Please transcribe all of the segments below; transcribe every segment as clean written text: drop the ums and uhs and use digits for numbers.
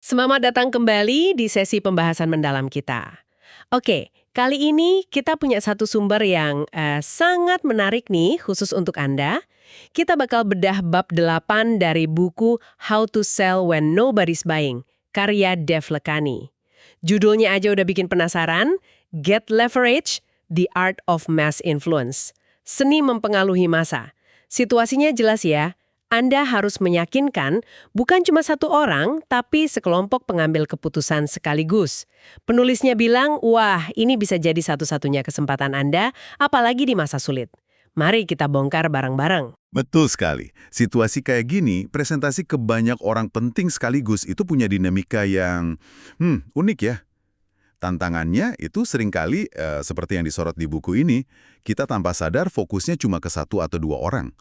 Selamat datang kembali di sesi pembahasan mendalam kita. Oke, kali ini kita punya satu sumber yang sangat menarik nih khusus untuk Anda. Kita bakal bedah bab 8 dari buku How to Sell When Nobody's Buying, karya Dev Lekani. Judulnya aja udah bikin penasaran, Get Leverage, The Art of Mass Influence. Seni mempengaruhi massa. Situasinya jelas ya, Anda harus meyakinkan bukan cuma satu orang, tapi sekelompok pengambil keputusan sekaligus. Penulisnya bilang, wah ini bisa jadi satu-satunya kesempatan Anda, apalagi di masa sulit. Mari kita bongkar bareng-bareng. Betul sekali. Situasi kayak gini, presentasi ke banyak orang penting sekaligus itu punya dinamika yang unik ya. Tantangannya itu seringkali seperti yang disorot di buku ini, kita tanpa sadar fokusnya cuma ke satu atau dua orang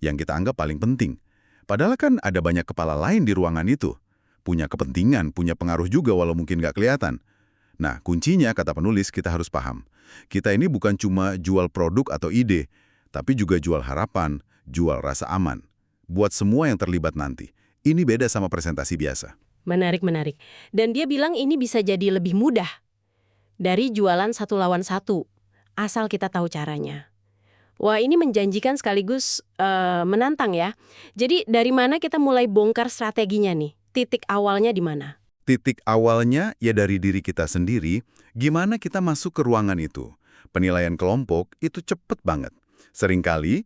yang kita anggap paling penting. Padahal kan ada banyak kepala lain di ruangan itu. Punya kepentingan, punya pengaruh juga walau mungkin nggak kelihatan. Nah, kuncinya, kata penulis, kita harus paham. Kita ini bukan cuma jual produk atau ide, tapi juga jual harapan, jual rasa aman. Buat semua yang terlibat nanti. Ini beda sama presentasi biasa. Menarik. Dan dia bilang ini bisa jadi lebih mudah dari jualan satu lawan satu, asal kita tahu caranya. Wah, ini menjanjikan sekaligus menantang ya. Jadi dari mana kita mulai bongkar strateginya nih? Titik awalnya di mana? Titik awalnya ya dari diri kita sendiri, gimana kita masuk ke ruangan itu. Penilaian kelompok itu cepet banget. Seringkali,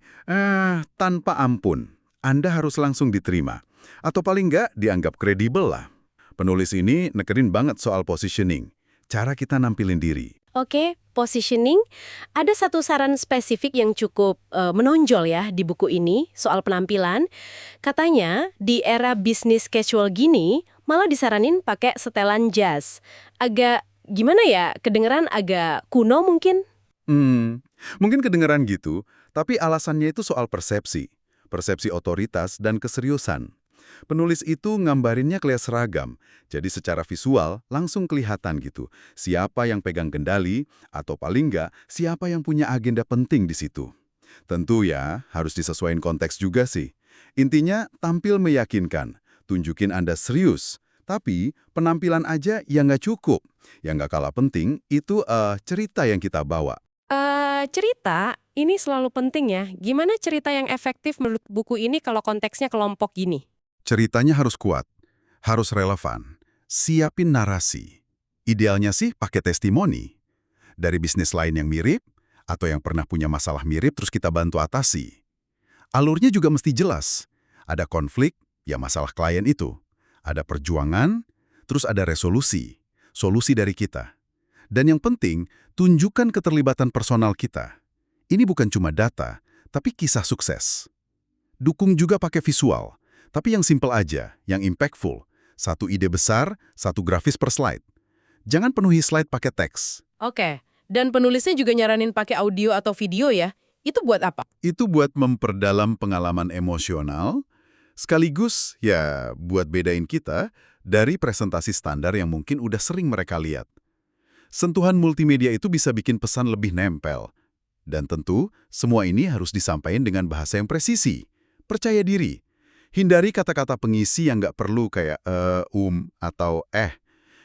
tanpa ampun, Anda harus langsung diterima. Atau paling nggak dianggap kredibel lah. Penulis ini nekerin banget soal positioning. Cara kita nampilin diri. Oke, positioning. Ada satu saran spesifik yang cukup menonjol ya di buku ini soal penampilan. Katanya di era bisnis casual gini malah disaranin pakai setelan jas. Agak gimana ya, kedengeran agak kuno mungkin? Mungkin kedengeran gitu, tapi alasannya itu soal persepsi. Persepsi otoritas dan keseriusan. Penulis itu ngambarinnya kelihatan seragam, jadi secara visual langsung kelihatan gitu. Siapa yang pegang kendali, atau paling nggak, siapa yang punya agenda penting di situ. Tentu ya, harus disesuaikan konteks juga sih. Intinya, tampil meyakinkan, tunjukin Anda serius. Tapi, penampilan aja yang nggak cukup. Yang nggak kalah penting, itu cerita yang kita bawa. Cerita ini selalu penting ya. Gimana cerita yang efektif menurut buku ini kalau konteksnya kelompok gini? Ceritanya harus kuat, harus relevan, siapin narasi. Idealnya sih pakai testimoni. Dari bisnis lain yang mirip, atau yang pernah punya masalah mirip terus kita bantu atasi. Alurnya juga mesti jelas. Ada konflik, ya masalah klien itu. Ada perjuangan, terus ada resolusi. Solusi dari kita. Dan yang penting, tunjukkan keterlibatan personal kita. Ini bukan cuma data, tapi kisah sukses. Dukung juga pakai visual. Tapi yang simple aja, yang impactful. Satu ide besar, satu grafis per slide. Jangan penuhi slide pakai teks. Oke, dan penulisnya juga nyaranin pakai audio atau video ya. Itu buat apa? Itu buat memperdalam pengalaman emosional, sekaligus ya buat bedain kita dari presentasi standar yang mungkin udah sering mereka lihat. Sentuhan multimedia itu bisa bikin pesan lebih nempel. Dan tentu, semua ini harus disampaikan dengan bahasa yang presisi. Percaya diri. Hindari kata-kata pengisi yang nggak perlu kayak atau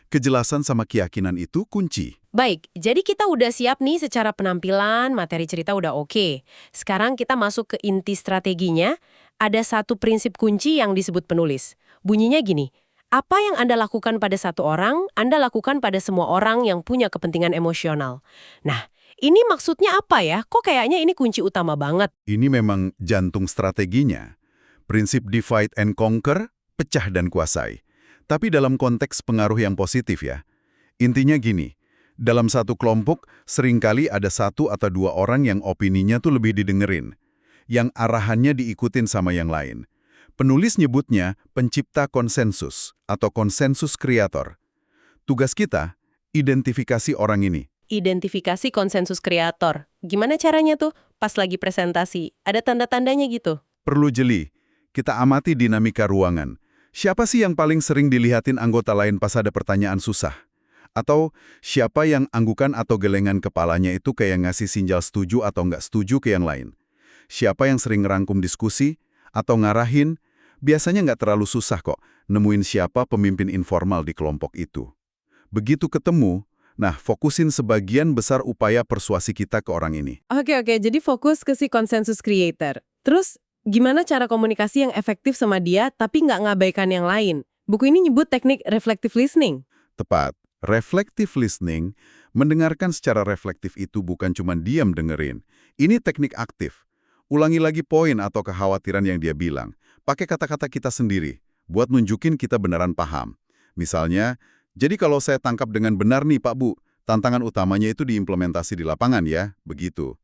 Kejelasan sama keyakinan itu kunci. Baik, jadi kita udah siap nih secara penampilan, materi cerita udah oke. Sekarang kita masuk ke inti strateginya. Ada satu prinsip kunci yang disebut penulis. Bunyinya gini, apa yang Anda lakukan pada satu orang, Anda lakukan pada semua orang yang punya kepentingan emosional. Nah, ini maksudnya apa ya? Kok kayaknya ini kunci utama banget? Ini memang jantung strateginya. Prinsip divide and conquer, pecah dan kuasai. Tapi dalam konteks pengaruh yang positif ya. Intinya gini, dalam satu kelompok seringkali ada satu atau dua orang yang opininya tuh lebih didengerin. Yang arahannya diikutin sama yang lain. Penulis nyebutnya pencipta konsensus atau konsensus kreator. Tugas kita, identifikasi orang ini. Identifikasi konsensus kreator. Gimana caranya tuh? Pas lagi presentasi, ada tanda-tandanya gitu? Perlu jeli. Kita amati dinamika ruangan. Siapa sih yang paling sering dilihatin anggota lain pas ada pertanyaan susah? Atau siapa yang anggukan atau gelengan kepalanya itu kayak ngasih sinjal setuju atau nggak setuju ke yang lain? Siapa yang sering ngerangkum diskusi atau ngarahin? Biasanya nggak terlalu susah kok nemuin siapa pemimpin informal di kelompok itu. Begitu ketemu, nah fokusin sebagian besar upaya persuasi kita ke orang ini. Oke, jadi fokus ke si consensus creator. Terus, gimana cara komunikasi yang efektif sama dia tapi nggak ngabaikan yang lain? Buku ini nyebut teknik reflective listening. Tepat, reflective listening, mendengarkan secara reflektif itu bukan cuma diam dengerin. Ini teknik aktif. Ulangi lagi poin atau kekhawatiran yang dia bilang. Pakai kata-kata kita sendiri, buat nunjukin kita beneran paham. Misalnya, jadi kalau saya tangkap dengan benar nih Pak Bu, tantangan utamanya itu diimplementasi di lapangan ya, begitu.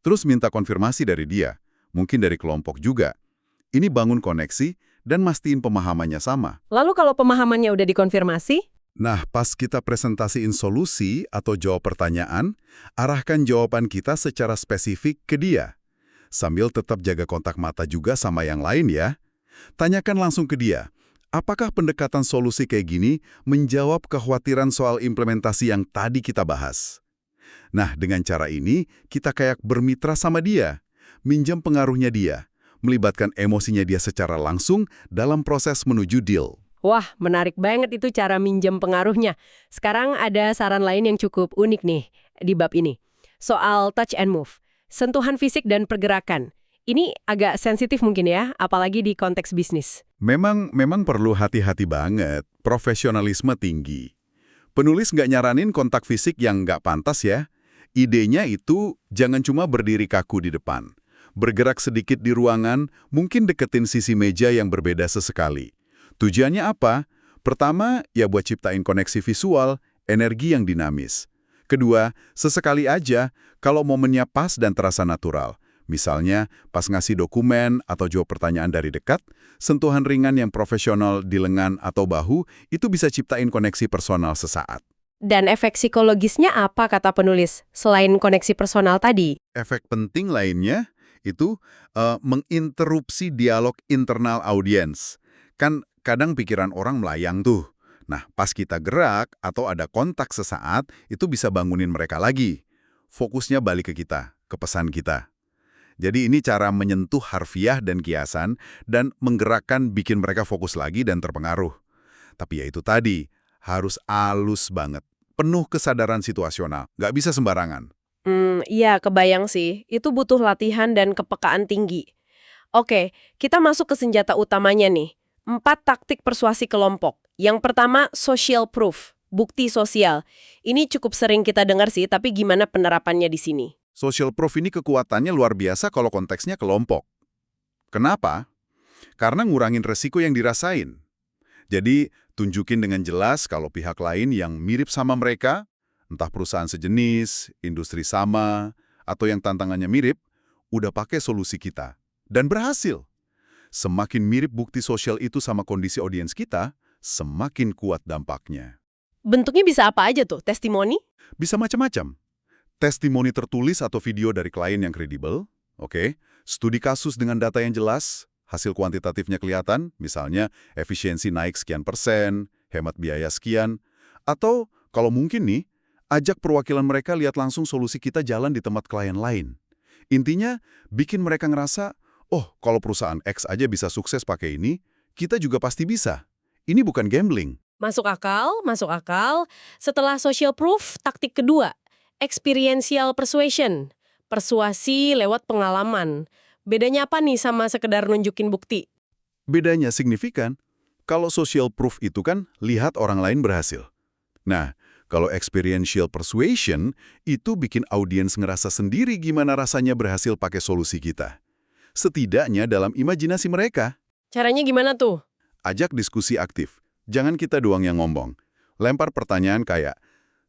Terus minta konfirmasi dari dia, mungkin dari kelompok juga. Ini bangun koneksi dan mastiin pemahamannya sama. Lalu kalau pemahamannya udah dikonfirmasi? Nah, pas kita presentasiin solusi atau jawab pertanyaan, arahkan jawaban kita secara spesifik ke dia. Sambil tetap jaga kontak mata juga sama yang lain ya. Tanyakan langsung ke dia, apakah pendekatan solusi kayak gini menjawab kekhawatiran soal implementasi yang tadi kita bahas? Nah, dengan cara ini, kita kayak bermitra sama dia, minjem pengaruhnya dia, melibatkan emosinya dia secara langsung dalam proses menuju deal. Wah, menarik banget itu cara minjem pengaruhnya. Sekarang ada saran lain yang cukup unik nih di bab ini. Soal touch and move. Sentuhan fisik dan pergerakan. Ini agak sensitif mungkin ya, apalagi di konteks bisnis. Memang perlu hati-hati banget, profesionalisme tinggi. Penulis nggak nyaranin kontak fisik yang nggak pantas ya. Idenya itu jangan cuma berdiri kaku di depan. Bergerak sedikit di ruangan, mungkin deketin sisi meja yang berbeda sesekali. Tujuannya apa? Pertama, ya buat ciptain koneksi visual, energi yang dinamis. Kedua, sesekali aja kalau momennya pas dan terasa natural. Misalnya, pas ngasih dokumen atau jawab pertanyaan dari dekat, sentuhan ringan yang profesional di lengan atau bahu itu bisa ciptain koneksi personal sesaat. Dan efek psikologisnya apa kata penulis, selain koneksi personal tadi? Efek penting lainnya itu menginterupsi dialog internal audiens. Kan kadang pikiran orang melayang tuh. Nah, pas kita gerak atau ada kontak sesaat, itu bisa bangunin mereka lagi. Fokusnya balik ke kita, ke pesan kita. Jadi ini cara menyentuh harfiah dan kiasan dan menggerakkan bikin mereka fokus lagi dan terpengaruh. Tapi ya itu tadi, harus alus banget. Penuh kesadaran situasional, nggak bisa sembarangan. Iya, kebayang sih. Itu butuh latihan dan kepekaan tinggi. Oke, kita masuk ke senjata utamanya nih. 4 taktik persuasi kelompok. Yang pertama, social proof, bukti sosial. Ini cukup sering kita dengar sih, tapi gimana penerapannya di sini? Social proof ini kekuatannya luar biasa kalau konteksnya kelompok. Kenapa? Karena ngurangin resiko yang dirasain. Jadi, tunjukin dengan jelas kalau pihak lain yang mirip sama mereka, entah perusahaan sejenis, industri sama, atau yang tantangannya mirip, udah pakai solusi kita. Dan berhasil. Semakin mirip bukti sosial itu sama kondisi audiens kita, semakin kuat dampaknya. Bentuknya bisa apa aja tuh? Testimoni? Bisa macam-macam. Testimoni tertulis atau video dari klien yang kredibel, oke. Studi kasus dengan data yang jelas, hasil kuantitatifnya kelihatan, misalnya efisiensi naik sekian persen, hemat biaya sekian, atau kalau mungkin nih, ajak perwakilan mereka lihat langsung solusi kita jalan di tempat klien lain. Intinya, bikin mereka ngerasa, oh, kalau perusahaan X aja bisa sukses pakai ini, kita juga pasti bisa. Ini bukan gambling. Masuk akal, masuk akal. Setelah social proof, taktik kedua, experiential persuasion. Persuasi lewat pengalaman. Bedanya apa nih sama sekedar nunjukin bukti? Bedanya signifikan. Kalau social proof itu kan lihat orang lain berhasil. Nah, kalau experiential persuasion itu bikin audiens ngerasa sendiri gimana rasanya berhasil pakai solusi kita. Setidaknya dalam imajinasi mereka. Caranya gimana tuh? Ajak diskusi aktif. Jangan kita doang yang ngomong. Lempar pertanyaan kayak,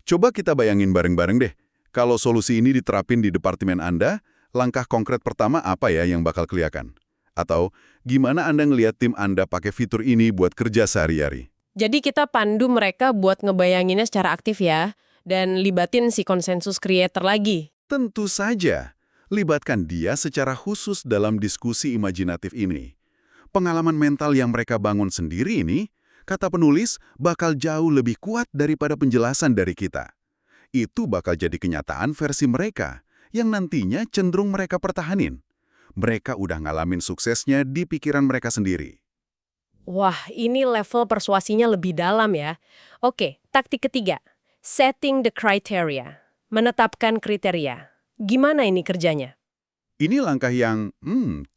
coba kita bayangin bareng-bareng deh. Kalau solusi ini diterapin di departemen Anda, langkah konkret pertama apa ya yang bakal kelihatan? Atau, gimana Anda ngelihat tim Anda pakai fitur ini buat kerja sehari-hari? Jadi kita pandu mereka buat ngebayanginnya secara aktif ya, dan libatin si konsensus creator lagi. Tentu saja. Libatkan dia secara khusus dalam diskusi imajinatif ini. Pengalaman mental yang mereka bangun sendiri ini, kata penulis, bakal jauh lebih kuat daripada penjelasan dari kita. Itu bakal jadi kenyataan versi mereka, yang nantinya cenderung mereka pertahanin. Mereka udah ngalamin suksesnya di pikiran mereka sendiri. Wah, ini level persuasinya lebih dalam ya. Oke, taktik ketiga. Setting the criteria. Menetapkan kriteria. Gimana ini kerjanya? Ini langkah yang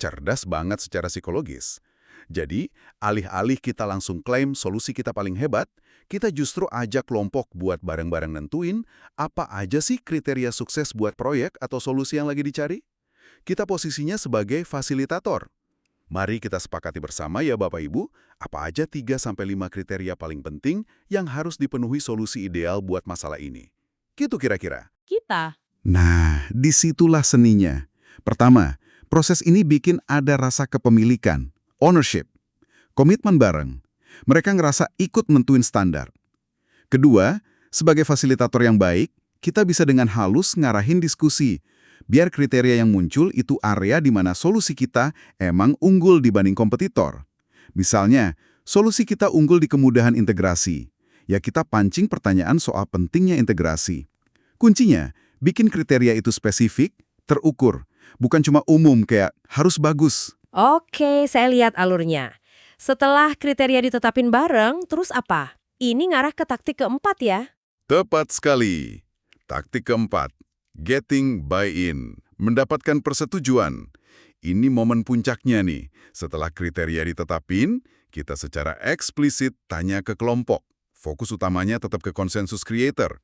cerdas banget secara psikologis. Jadi, alih-alih kita langsung klaim solusi kita paling hebat, kita justru ajak kelompok buat bareng-bareng nentuin apa aja sih kriteria sukses buat proyek atau solusi yang lagi dicari. Kita posisinya sebagai fasilitator. Mari kita sepakati bersama ya Bapak Ibu, apa aja 3-5 kriteria paling penting yang harus dipenuhi solusi ideal buat masalah ini. Gitu kira-kira. Kita. Nah, disitulah seninya. Pertama, proses ini bikin ada rasa kepemilikan, ownership, komitmen bareng. Mereka ngerasa ikut menentuin standar. Kedua, sebagai fasilitator yang baik, kita bisa dengan halus ngarahin diskusi. Biar kriteria yang muncul itu area di mana solusi kita emang unggul dibanding kompetitor. Misalnya, solusi kita unggul di kemudahan integrasi. Ya kita pancing pertanyaan soal pentingnya integrasi. Kuncinya, bikin kriteria itu spesifik, terukur. Bukan cuma umum kayak harus bagus. Oke, saya lihat alurnya. Setelah kriteria ditetapin bareng, terus apa? Ini ngarah ke taktik keempat ya? Tepat sekali. Taktik keempat, getting buy-in, mendapatkan persetujuan. Ini momen puncaknya nih. Setelah kriteria ditetapin, kita secara eksplisit tanya ke kelompok. Fokus utamanya tetap ke konsensus creator.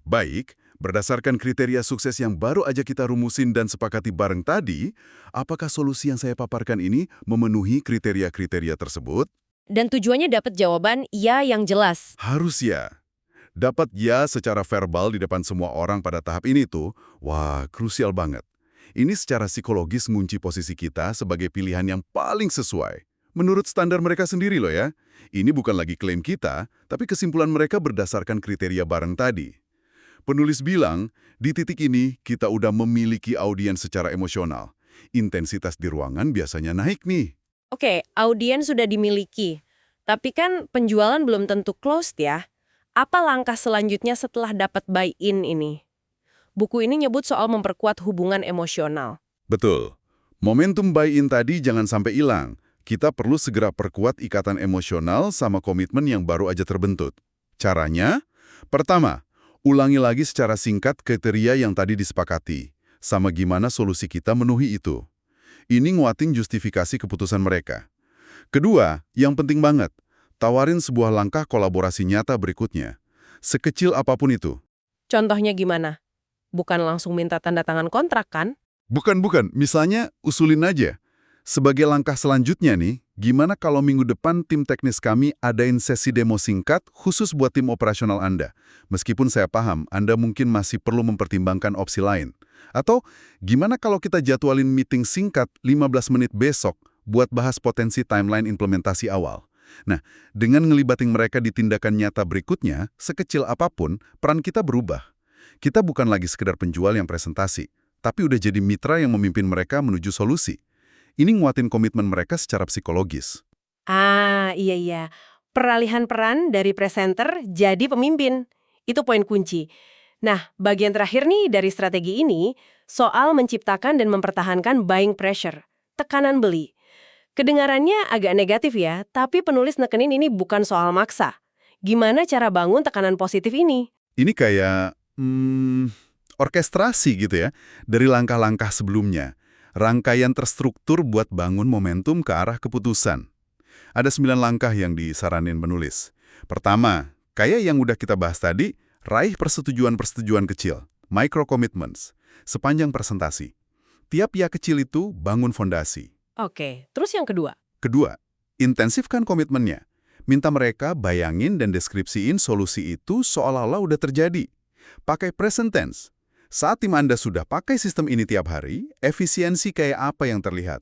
Baik, berdasarkan kriteria sukses yang baru aja kita rumusin dan sepakati bareng tadi, apakah solusi yang saya paparkan ini memenuhi kriteria-kriteria tersebut? Dan tujuannya dapat jawaban ya yang jelas. Harus ya. Dapat ya secara verbal di depan semua orang pada tahap ini tuh, wah, krusial banget. Ini secara psikologis ngunci posisi kita sebagai pilihan yang paling sesuai. Menurut standar mereka sendiri loh ya. Ini bukan lagi klaim kita, tapi kesimpulan mereka berdasarkan kriteria bareng tadi. Penulis bilang, di titik ini kita udah memiliki audiens secara emosional. Intensitas di ruangan biasanya naik nih. Oke, audiens sudah dimiliki. Tapi kan penjualan belum tentu closed ya. Apa langkah selanjutnya setelah dapat buy-in ini? Buku ini nyebut soal memperkuat hubungan emosional. Betul. Momentum buy-in tadi jangan sampai hilang. Kita perlu segera perkuat ikatan emosional sama komitmen yang baru aja terbentuk. Caranya? Pertama, ulangi lagi secara singkat kriteria yang tadi disepakati, sama gimana solusi kita memenuhi itu. Ini nguatin justifikasi keputusan mereka. Kedua, yang penting banget, tawarin sebuah langkah kolaborasi nyata berikutnya. Sekecil apapun itu. Contohnya gimana? Bukan langsung minta tanda tangan kontrak kan? Bukan. Misalnya, usulin aja. Sebagai langkah selanjutnya nih, gimana kalau minggu depan tim teknis kami adain sesi demo singkat khusus buat tim operasional Anda? Meskipun saya paham, Anda mungkin masih perlu mempertimbangkan opsi lain. Atau, gimana kalau kita jadwalin meeting singkat 15 menit besok buat bahas potensi timeline implementasi awal? Nah, dengan ngelibatin mereka di tindakan nyata berikutnya, sekecil apapun, peran kita berubah. Kita bukan lagi sekedar penjual yang presentasi, tapi udah jadi mitra yang memimpin mereka menuju solusi. Ini nguatin komitmen mereka secara psikologis. Ah, iya. Peralihan peran dari presenter jadi pemimpin. Itu poin kunci. Nah, bagian terakhir nih dari strategi ini, soal menciptakan dan mempertahankan buying pressure, tekanan beli. Kedengarannya agak negatif ya, tapi penulis nekenin ini bukan soal maksa. Gimana cara bangun tekanan positif ini? Ini kayak orkestrasi gitu ya, dari langkah-langkah sebelumnya. Rangkaian terstruktur buat bangun momentum ke arah keputusan. Ada 9 langkah yang disaranin penulis. Pertama, kayak yang udah kita bahas tadi, raih persetujuan-persetujuan kecil, micro commitments, sepanjang presentasi. Tiap ya kecil itu bangun fondasi. Oke, terus yang kedua? Kedua, intensifkan komitmennya. Minta mereka bayangin dan deskripsiin solusi itu seolah-olah udah terjadi. Pakai present tense. Saat tim Anda sudah pakai sistem ini tiap hari, efisiensi kayak apa yang terlihat?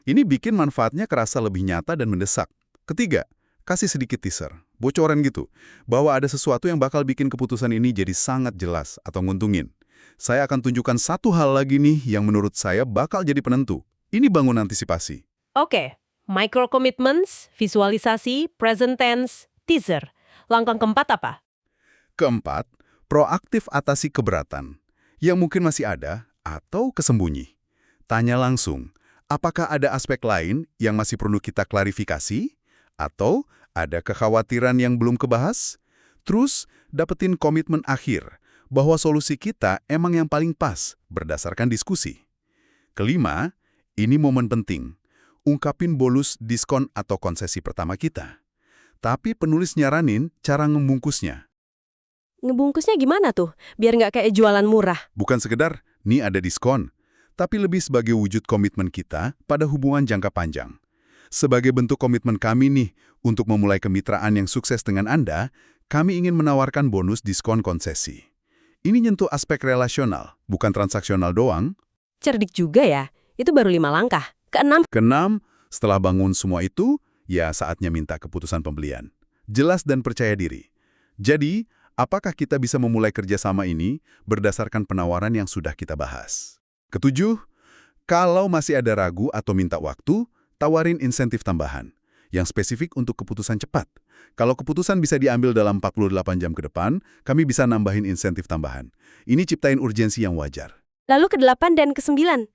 Ini bikin manfaatnya kerasa lebih nyata dan mendesak. Ketiga, kasih sedikit teaser, bocoran gitu, bahwa ada sesuatu yang bakal bikin keputusan ini jadi sangat jelas atau nguntungin. Saya akan tunjukkan satu hal lagi nih yang menurut saya bakal jadi penentu. Ini bangun antisipasi. Oke, micro commitments, visualisasi, present tense, teaser. Langkah keempat apa? Keempat, proaktif atasi keberatan. Yang mungkin masih ada atau kesembunyi. Tanya langsung, apakah ada aspek lain yang masih perlu kita klarifikasi? Atau ada kekhawatiran yang belum kebahas? Terus, dapetin komitmen akhir bahwa solusi kita emang yang paling pas berdasarkan diskusi. Kelima, ini momen penting. Ungkapin bonus, diskon, atau konsesi pertama kita. Tapi penulis nyaranin cara ngebungkusnya. Ngebungkusnya gimana tuh? Biar nggak kayak jualan murah. Bukan sekedar, nih ada diskon, tapi lebih sebagai wujud komitmen kita pada hubungan jangka panjang. Sebagai bentuk komitmen kami nih, untuk memulai kemitraan yang sukses dengan Anda, kami ingin menawarkan bonus diskon konsesi. Ini nyentuh aspek relasional, bukan transaksional doang. Cerdik juga ya. Itu baru 5 langkah. Keenam, Keenam, setelah bangun semua itu, ya saatnya minta keputusan pembelian. Jelas dan percaya diri. Jadi, apakah kita bisa memulai kerjasama ini berdasarkan penawaran yang sudah kita bahas? Ketujuh, kalau masih ada ragu atau minta waktu, tawarin insentif tambahan yang spesifik untuk keputusan cepat. Kalau keputusan bisa diambil dalam 48 jam ke depan, kami bisa nambahin insentif tambahan. Ini ciptain urgensi yang wajar. lalu ke-8 dan ke-9.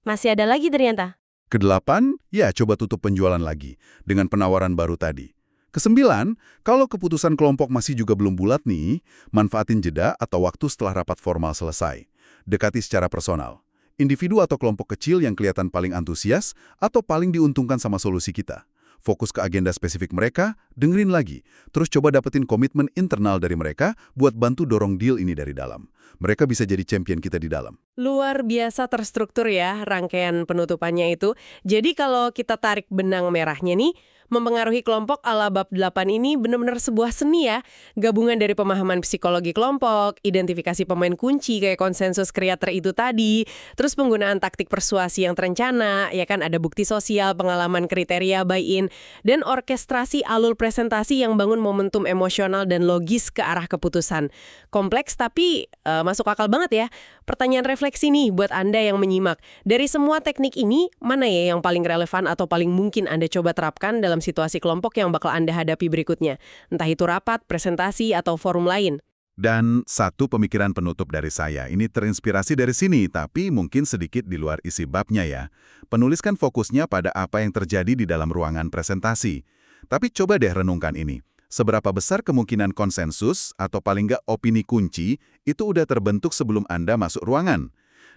Masih ada lagi ternyata. Kedelapan, ya coba tutup penjualan lagi dengan penawaran baru tadi. Kesembilan, kalau keputusan kelompok masih juga belum bulat nih, manfaatin jeda atau waktu setelah rapat formal selesai. Dekati secara personal. Individu atau kelompok kecil yang kelihatan paling antusias atau paling diuntungkan sama solusi kita. Fokus ke agenda spesifik mereka, dengerin lagi. Terus coba dapetin komitmen internal dari mereka buat bantu dorong deal ini dari dalam. Mereka bisa jadi champion kita di dalam. Luar biasa terstruktur ya rangkaian penutupannya itu. Jadi kalau kita tarik benang merahnya nih, mempengaruhi kelompok ala bab 8 ini benar-benar sebuah seni ya. Gabungan dari pemahaman psikologi kelompok, identifikasi pemain kunci kayak konsensus creator itu tadi, terus penggunaan taktik persuasi yang terencana, ya kan ada bukti sosial, pengalaman kriteria buy-in, dan orkestrasi alur presentasi yang bangun momentum emosional dan logis ke arah keputusan. Kompleks tapi masuk akal banget ya. Pertanyaan refleksi nih buat Anda yang menyimak. Dari semua teknik ini, mana ya yang paling relevan atau paling mungkin Anda coba terapkan dalam situasi kelompok yang bakal Anda hadapi berikutnya? Entah itu rapat, presentasi, atau forum lain. Dan satu pemikiran penutup dari saya, ini terinspirasi dari sini, tapi mungkin sedikit di luar isi babnya ya. Penuliskan fokusnya pada apa yang terjadi di dalam ruangan presentasi. Tapi coba deh renungkan ini. Seberapa besar kemungkinan konsensus atau paling nggak opini kunci itu udah terbentuk sebelum Anda masuk ruangan?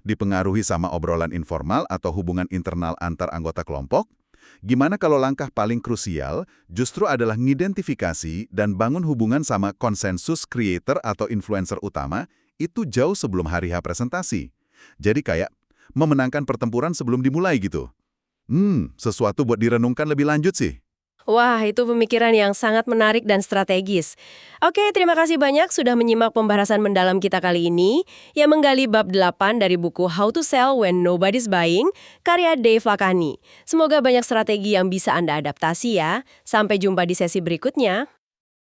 Dipengaruhi sama obrolan informal atau hubungan internal antar anggota kelompok? Gimana kalau langkah paling krusial justru adalah ngidentifikasi dan bangun hubungan sama konsensus creator atau influencer utama itu jauh sebelum hari H presentasi? Jadi kayak memenangkan pertempuran sebelum dimulai gitu. Sesuatu buat direnungkan lebih lanjut sih. Wah, itu pemikiran yang sangat menarik dan strategis. Oke, terima kasih banyak sudah menyimak pembahasan mendalam kita kali ini yang menggali bab 8 dari buku How to Sell When Nobody's Buying, karya Dave Lakhani. Semoga banyak strategi yang bisa Anda adaptasi ya. Sampai jumpa di sesi berikutnya.